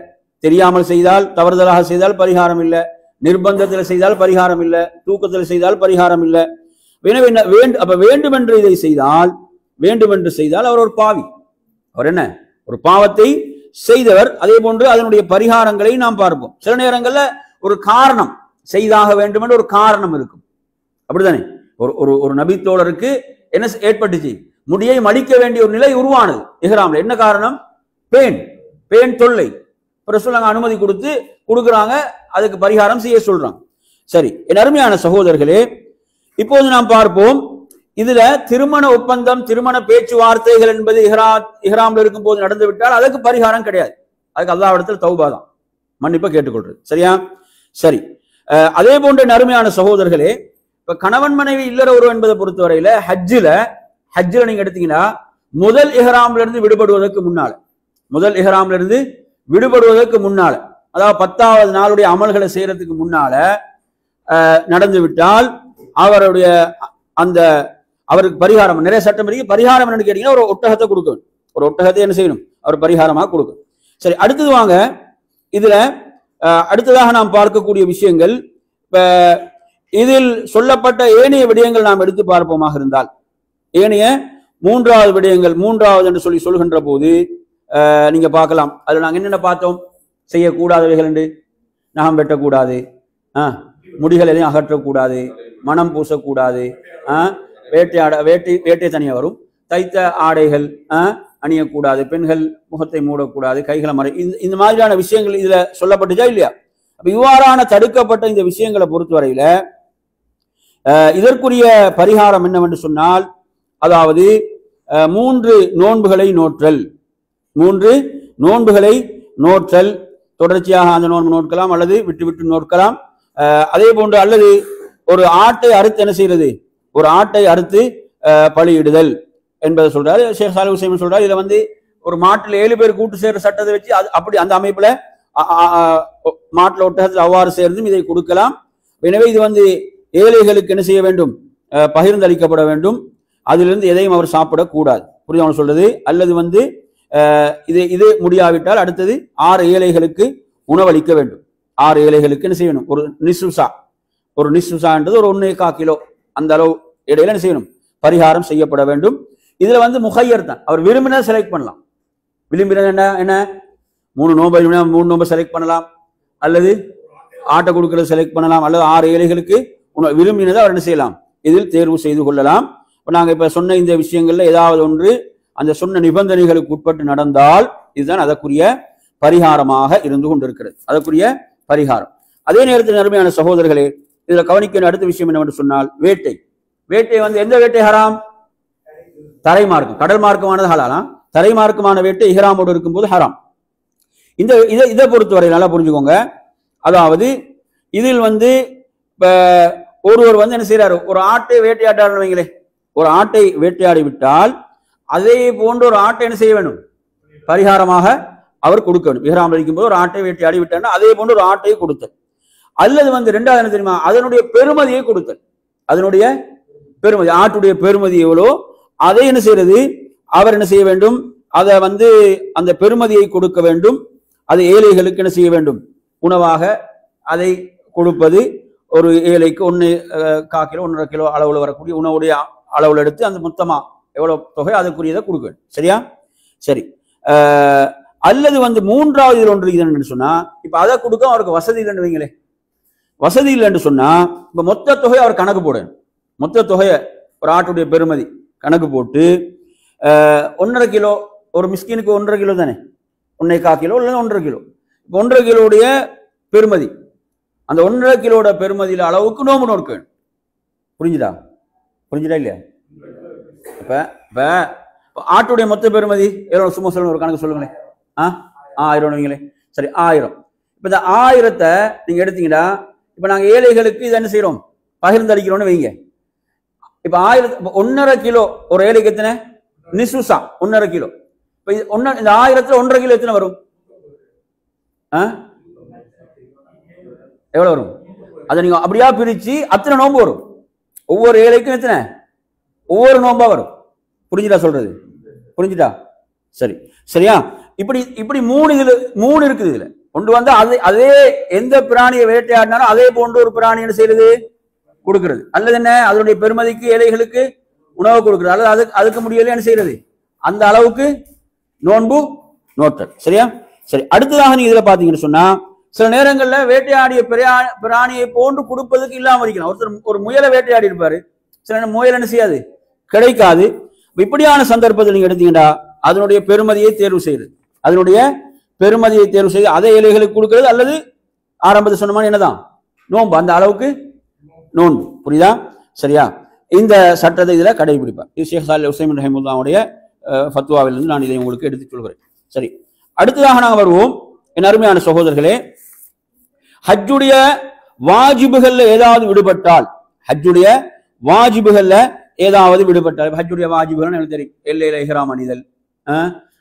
தெரியாமல் செய்தால், தவறுதலாக செய்தால் பரிகாரம் இல்லை, நிர்பந்தத்தில் செய்தால் பரிகாரம் இல்லை, தூக்கத்தில் செய்தால் பரிகாரம் இல்லை. எனவே அப்ப வேண்டுமென்று இதை செய்தால், வேண்டுமென்று செய்தால் அவர் ஒரு பாவி, அவர் என்ன, ஒரு பாவத்தை செய்தவர். அதே போன்று அதனுடைய பரிகாரங்களை நாம் பார்ப்போம். சில நேரங்கள்ல ஒரு காரணம், செய்தாக வேண்டும் என்று ஒரு காரணம் இருக்கும், அப்படித்தானே? ஒரு நபித்தோழருக்கு என்ன ஏற்பட்டுச்சு, முடியை மடிக்க வேண்டிய ஒரு நிலை உருவானது இஹ்ராம்ல. என்ன காரணம்? பேன் தொல்லை. ரசூலுல்லாஹ் அனுமதி கொடுக்குறாங்க, அதுக்கு பரிகாரம் செய்ய சொல்றாங்க. சரி, என் அருமையான சகோதரர்களே, இப்போது நாம் பார்ப்போம். இதுல திருமண ஒப்பந்தம், திருமண பேச்சுவார்த்தைகள் என்பது இஹ்ராம்ல இருக்கும் போது நடந்து விட்டால் அதுக்கு பரிகாரம் கிடையாது. அதுக்கு அல்லாஹ்விடத்தில் தௌபா தான், மன்னிப்பை கேட்டுக்கொள்றது. சரியா? சரி, அதே போன்ற அருமையான சகோதரர்களே, இப்ப கணவன் மனைவி இல்லற உறவு என்பதை பொறுத்தவரையில ஹஜ்ஜில நீங்க எடுத்தீங்கன்னா முதல் இஹ்ராம்ல இருந்து விடுபடுவதற்கு முன்னால, அதாவது 10வது நாளுடைய அமல்களை செய்யறதுக்கு முன்னால நடந்து விட்டால் அவருக்கு பரிகாரம், நிறைய சட்டம் இருக்கு. பரிகாரம் என்னன்னு கேட்டீங்கன்னா ஒரு ஒட்டகத்தை கொடுக்கணும், ஒரு ஒட்டகத்தை என்ன செய்யணும், அவர் பரிகாரமாக கொடுக்கணும். சரி, அடுத்தது வாங்க, இதுல அடுத்ததாக நாம் பார்க்கக்கூடிய விஷயங்கள், இப்ப இதில் சொல்லப்பட்ட ஏனைய விடயங்கள் நாம் எடுத்து பார்ப்போமாக இருந்தால், ஏனைய 3வது விடயங்கள், 3வது என்று சொல்கின்ற போது நீங்க பார்க்கலாம். அதுல நாங்க என்னென்ன பார்த்தோம்? செய்யக்கூடாதவைகள் என்று, நகம் வெட்டக்கூடாது, முடிகள் எதையும் அகற்றக்கூடாது, மனம் பூசக்கூடாது, வேட்டை தனியா வரும், தைத்த ஆடைகள் அணியக்கூடாது, பெண்கள் முகத்தை மூடக்கூடாது, கைகளை இந்த மாதிரியான விஷயங்கள் இதுல சொல்லப்பட்டுச்சா இல்லையா? அப்ப இவ்வாறான தடுக்கப்பட்ட இந்த விஷயங்களை பொறுத்தவரையில இதற்குரிய பரிகாரம் என்னவென்று சொன்னால், அதாவது 3 நோன்புகளை நோற்றல், தொடர்ச்சியாக அந்த நோன்பு நோட்கலாம், அல்லது விட்டு நோட்கலாம். அதே போன்று அல்லது ஒரு ஆட்டை அறுத்து என்ன செய்யறது, ஒரு ஆட்டை அறுத்து பலியிடுதல் என்பதை சொல்றாரு ஷேக் சாலிஹ் உசைமின் சொல்றாரு. இதுல ஒரு மாட்டில் 7 பேர் கூட்டு சேர்ற சட்டத்தை வச்சு அப்படி அந்த அமைப்புல மாட்டில் ஒட்டகத்தில் அவ்வாறு சேர்ந்தும் இதை கொடுக்கலாம். எனவே இது ஏழைகளுக்கு என்ன செய்ய வேண்டும், பகிர்ந்தளிக்கப்பட வேண்டும். அதிலிருந்து எதையும் அவர் சாப்பிடக்கூடாது. புரியுது அவன் சொல்றது? அல்லது இது முடியாவிட்டால் அடுத்தது 6 ஏழைகளுக்கு உணவளிக்க வேண்டும். 6 ஏழைகளுக்கு என்ன செய்யணும், ஒரு நிஸ்ஸுசான்றது ஒரு 1.25 கிலோ அந்த அளவு இடையில என்ன செய்யணும், பரிகாரம் செய்யப்பட வேண்டும். இதுல முகையர் தான், அவர் விரும்பினா செலக்ட் பண்ணலாம். விரும்பினது என்ன 3 நோம்பை செலக்ட் பண்ணலாம், அல்லது ஆட்டை கொடுக்கறது செலக்ட் பண்ணலாம், அல்லது 6 ஏழைகளுக்கு விரும்பினதை அவர் என்ன செய்யலாம், இதில் தேர்வு செய்து கொள்ளலாம். இப்ப நாங்க இப்ப சொன்ன இந்த விஷயங்கள்ல ஏதாவது ஒன்று அந்த சொன்ன நிபந்தனைகளுக்கு உட்பட்டு நடந்தால் இதுதான் அதற்குரிய பரிகாரமாக இருந்து கொண்டிருக்கிறது, அதற்குரிய பரிகாரம். அதே நேரத்தில் அருமையான சகோதரர்களே, இதுல கவனிக்க அடுத்த விஷயம் என்னவென்று சொன்னால், வேட்டை எந்த வேட்டை ஹராம்? தரை மார்க்கம், கடல் மார்க்கமானது ஹலாலாம். தரை மார்க்கமான வேட்டை இஹ்ராமோடு இருக்கும்போது ஹராம். இந்த இதை பொறுத்தவரை நல்லா புரிஞ்சுக்கோங்க. அதாவது இதில் இப்ப ஒருவர் என்ன செய்யறாரு, ஒரு ஆட்டை வேட்டையாட்டாரு வைங்களே, ஒரு ஆட்டை வேட்டையாடி விட்டால் அதே போன்று ஒரு ஆட்டை என்ன செய்ய வேண்டும், பரிகாரமாக அவர் கொடுக்க வேண்டும். இஹ்ராம் அடிக்கும் போது ஒரு ஆட்டை வேட்டையாடி விட்டார்னா அதே போன்று ஒரு ஆட்டையை கொடுத்தல், அல்லது ரெண்டாவது என்ன தெரியுமா, அதனுடைய பெருமதியை கொடுத்தல். அதனுடைய பெருமதி, ஆட்டுடைய பெருமதி எவ்வளோ அதை என்ன செய்யறது, அவர் என்ன செய்ய வேண்டும், அதை அந்த பெருமதியை கொடுக்க வேண்டும். அது ஏழைகளுக்கு என்ன செய்ய வேண்டும், உணவாக அதை கொடுப்பது. ஒரு ஏழைக்கு 1/4 கிலோ 1.5 கிலோ அளவுல வரக்கூடிய உணவுடைய அளவுல எடுத்து அந்த மொத்தமா எவ்வளவு தொகை அதுக்குரியதை கொடுக்க வேண்டும். சரியா? சரி. அல்லது மூன்றாவது இதில் ஒன்று இதுன்னு சொன்னா, இப்ப அதை கொடுக்க அவருக்கு வசதி இல்லைன்னு வைங்களே, வசதி இல்லைன்னு சொன்னா இப்ப மொத்த தொகை அவர் கணக்கு போடணும். மொத்த தொகையை ஒரு ஆட்டுடைய பெருமதி கணக்கு போட்டு 1.5 கிலோ, ஒரு மிஸ்கினுக்கு 1.5 கிலோ தானே, 1/4 கிலோ இல்லை 1.5 கிலோ, 1.5 கிலோடைய பெருமதி, அந்த 1.5 கிலோட பெருமதியில அளவுக்கு நோம்பு நோக்க வேண்டும். புரிஞ்சுதா இல்லையா? இப்ப ஆட்டுடைய மொத்த பெருமதி எவ்வளவு, சும்மா சொல்லுங்க, ஒரு கணக்கு சொல்லுங்களேன். 1000 வைங்களேன். சரி, 1000. இப்ப இந்த 1000த்தை நீங்க எடுத்தீங்கன்னா, இப்ப நாங்க ஏழைகளுக்கு இதை என்ன செய்யறோம், பகிர்ந்தளிக்கிறோம்னு வைங்க. இப்ப 1.5 கிலோ ஒரு ஏழைக்கு எத்தனை, நிசுசா 1.5 கிலோ. இப்ப இந்த 1000த்துல 1.5 கிலோ எத்தனை வரும், எவ்வளவு வரும்? அதை நீங்க அப்படியா பிரிச்சு அத்தனை நோம்பு வரும். ஒவ்வொரு ஏழைக்கும் எத்தனை, ஒவ்வொரு நோம்பா வரும். புரிஞ்சுட்டா சொல்றது? புரிஞ்சுட்டா? சரி, சரியா? இப்படி மூணு இருக்குது. இதுல ஒன்று அதே எந்த பிராணியை வேட்டையாடினாலும் அதே போன்று ஒரு பிராணி என்ன செய்யறது, கொடுக்கிறது. அல்லது என்ன, அதனுடைய பெருமதிக்கு ஏழைகளுக்கு உணவு கொடுக்கிறது. அல்லது அதுக்கு முடியல என்ன செய்யறது, அந்த அளவுக்கு நோன்பு நோட்டல். சரியா? சரி. அடுத்ததாக நீங்க இதுல பாத்தீங்கன்னு சொன்னா, சில நேரங்கள்ல வேட்டையாடிய பிராணியை போன்று கொடுப்பதுக்கு இல்லாம இருக்கலாம். ஒருத்தர் ஒரு முயலை வேட்டையாடி இருப்பாரு, சில நேரம் முயல் என்ன செய்யாது, கிடைக்காது. இப்படியான சந்தர்ப்பத்தில் நீங்க எடுத்தீங்கன்னா அதனுடைய பெருமதியை தேர்வு செய்யுது, அதனுடைய பெருமதியை தேர்வு செய்து அதை ஏழைகளுக்கு கொடுக்கிறது, அல்லது ஆரம்பத்தில் சொன்ன மாதிரி என்னதான் நோன்பு, அந்த அளவுக்கு நோன்பு. புரியுதா? சரியா? இந்த சட்டத்தை இதுல கடைபிடிப்பார். இது ஷேக் சாலிஹ் உசைமின் ரஹிமத்துல்லாஹுடைய ஃபத்வாவிலிருந்து நான் இதை உங்களுக்கு எடுத்துச் சொல்கிறேன். சரி, அடுத்ததாக நாங்கள் வருவோம். என் அருமையான சகோதரர்களே, ஹஜ்ஜுடைய வாஜிபுகள்ல ஏதாவது விடுபட்டால், ஹஜ்ஜுடைய வாஜிபுகள்ல ஏதாவது விடுபட்டால், ஹஜ்ஜுடைய வாஜிபுகள் எனக்கு தெரியும், எல்லையில இஹ்ராம் அணிதல்,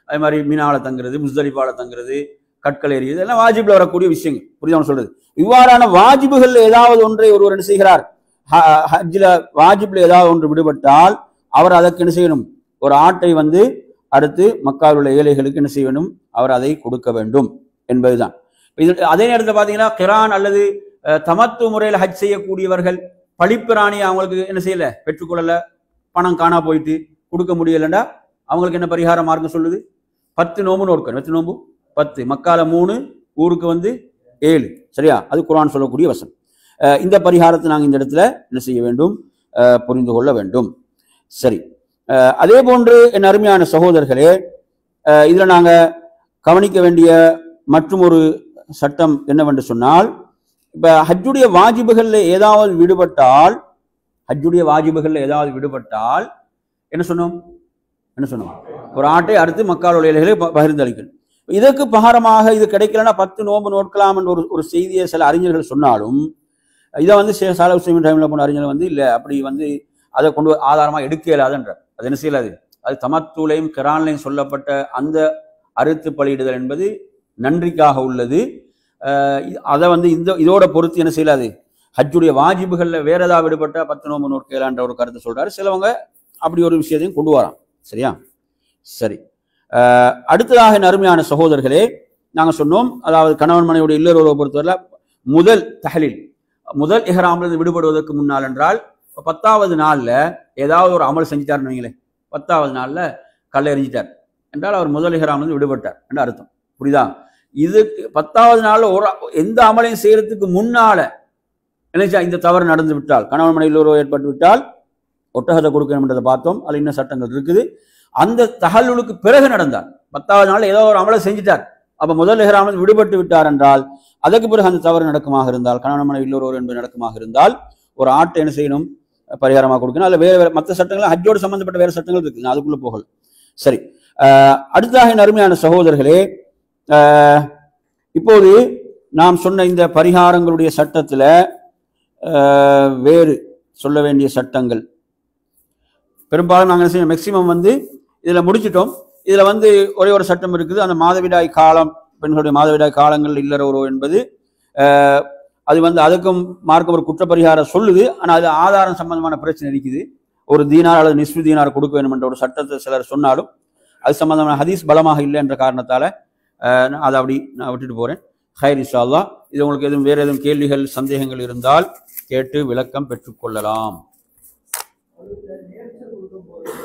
அதே மாதிரி மீனால தங்குறது, முஸ்தலிஃபால தங்குறது, கற்கள் எறியது, இதெல்லாம் வாஜிப்ல வரக்கூடிய விஷயங்கள். புரியுதா சொல்றது? இவ்வாறான வாஜிபுகள் ஏதாவது ஒன்றை ஒருவர் என்ன செய்கிறார், ஹஜ்ஜில வாஜிப்ல ஏதாவது ஒன்று விடுபட்டால் அவர் அதற்கு என்ன செய்யணும், ஒரு ஆட்டை அடுத்து மக்காவில் உள்ள ஏழைகளுக்கு என்ன செய்ய வேண்டும், அவர் அதை கொடுக்க வேண்டும் என்பதுதான். அதே நேரத்தில் பார்த்தீங்கன்னா, கிரான் அல்லது தமத்து முறையில் ஹஜ் செய்யக்கூடியவர்கள் பழிப்பிராணியை அவங்களுக்கு என்ன செய்யல, பெற்றுக்கொள்ளல, பணம் காணா போயிட்டு கொடுக்க முடியலண்டா அவங்களுக்கு என்ன பரிகார மார்க்கம் சொல்லுது, 10 நோம்பு நோக்கணும். 10 நோம்பு 10, மக்கால 3, ஊருக்கு 7. சரியா? அது குர்ஆன் சொல்லக்கூடிய வசனம். இந்த பரிகாரத்தை நாங்கள் இந்த இடத்துல என்ன செய்ய வேண்டும், புரிந்து கொள்ள வேண்டும். சரி, அதே போன்று என் அருமையான சகோதரர்களே, இதுல நாங்க கவனிக்க வேண்டிய மற்றும் ஒரு சட்டம் என்னவென்று சொன்னால், இப்ப ஹஜ்ஜுடைய வாஜிபுகள்ல ஏதாவது விடுபட்டால், என்ன சொன்னோம், ஒரு ஆட்டை அடுத்து மக்கால் ஏழைகளை பகிர்ந்தளிக்கணும். இதற்கு பகாரமாக இது கிடைக்கலன்னா 10 நோன்பு நோக்கலாம் என்ற ஒரு செய்தியை சில அறிஞர்கள் சொன்னாலும், இதை ஷேக் சாலிஹ் உசைமின் ரஹிமத்துல்லாஹி போன அறிஞர்கள் இல்ல, அப்படி அதை கொண்டு ஆதாரமா எடுக்க இயலாதுன்ற, அது என்ன செய்யலாது, அது தமத்தூலையும் கிரான்லையும் சொல்லப்பட்ட அந்த அறுத்து பலியிடுதல் என்பது நன்றிக்காக உள்ளது. அதை இதோட பொறுத்து என்ன செய்யலாது, ஹஜ்ஜுடைய வாஜிபுகள்ல வேற ஏதாவது விடுபட்ட 10 நோன்பு நோக்கலான்ற ஒரு கருத்தை சொல்றாரு. சிலவங்க அப்படி ஒரு விஷயத்தையும் கொண்டு வரான். சரியா? சரி, அடுத்ததாக என் அருமையான சகோதரர்களே, நாங்கள் சொன்னோம், அதாவது கணவன் மனைவியுடைய இல்லறவுறவை பொறுத்தவரை முதல் இஹ்ராமிலிருந்து விடுபடுவதற்கு முன்னால் என்றால் 10வது நாள்ல ஏதாவது ஒரு அமல் செஞ்சுட்டாருன்னு வைங்களேன், 10வது நாள்ல கல்லை எறிஞ்சிட்டார் என்றால் அவர் முதல் இஹ்ராமிலிருந்து விடுபட்டார் என்று அர்த்தம். புரியுதா? இது 10வது நாள்ல எந்த அமலையும் செய்யறதுக்கு முன்னால நினைச்சா இந்த தவறு நடந்து விட்டால், கணவன் மனைவி இல்லறவு ஏற்பட்டு விட்டால் ஒட்டகத்தை கொடுக்கணும் என்றதை பார்த்தோம். அதில் இன்னும் சட்டங்கள் இருக்குது. அந்த தஹல்லுலுக்கு பிறகு நடந்தார், 10வது நாள் ஏதோ ஒரு அமலை செஞ்சிட்டார், அப்ப முதல் இஹ்ராமில் விடுபட்டு விட்டார் என்றால், அதற்கு பிறகு அந்த தவறு நடக்குமாக இருந்தால், கணவன் மனைவி இல்லறவு என்பது நடக்குமாக இருந்தால், ஒரு ஆட்டை என்ன செய்யணும், பரிகாரமாக கொடுக்கணும். அதில் வேற மற்ற சட்டங்கள் ஹஜ்ஜோடு சம்பந்தப்பட்ட வேற சட்டங்கள் இருக்கு, அதுக்குள்ள போகல. சரி, அடுத்ததாக என் அருமையான சகோதரர்களே, இப்போது நாம் சொன்ன இந்த பரிகாரங்களுடைய சட்டத்தில் வேறு சொல்ல வேண்டிய சட்டங்கள் பெரும்பாலும் நாங்கள் மேக்சிமம் இதில் முடிச்சிட்டோம். இதில் ஒரே ஒரு சட்டம் இருக்குது. அந்த மாதவிடாய் காலம், பெண்களுடைய மாதவிடாய் காலங்கள் இல்லறோ என்பது அது அதுக்கும் மார்க்க ஒரு குற்றப்பரிகாரம் சொல்லுது. ஆனால் அது ஆதாரம் சம்பந்தமான பிரச்சனை இருக்குது. ஒரு தீனார் அல்லது நிஸ்பு தீனார் கொடுக்க வேண்டும் என்ற ஒரு சட்டத்தை சிலர் சொன்னாலும் அது சம்பந்தமான ஹதீஸ் பலமாக இல்லை என்ற காரணத்தால் அதை அப்படி நான் விட்டுட்டு போகிறேன். ஹைர் இன்ஷா அல்லாஹ். இது உங்களுக்கு வேறு எதுவும் கேள்விகள் சந்தேகங்கள் இருந்தால் கேட்டு விளக்கம் பெற்றுக்கொள்ளலாம்.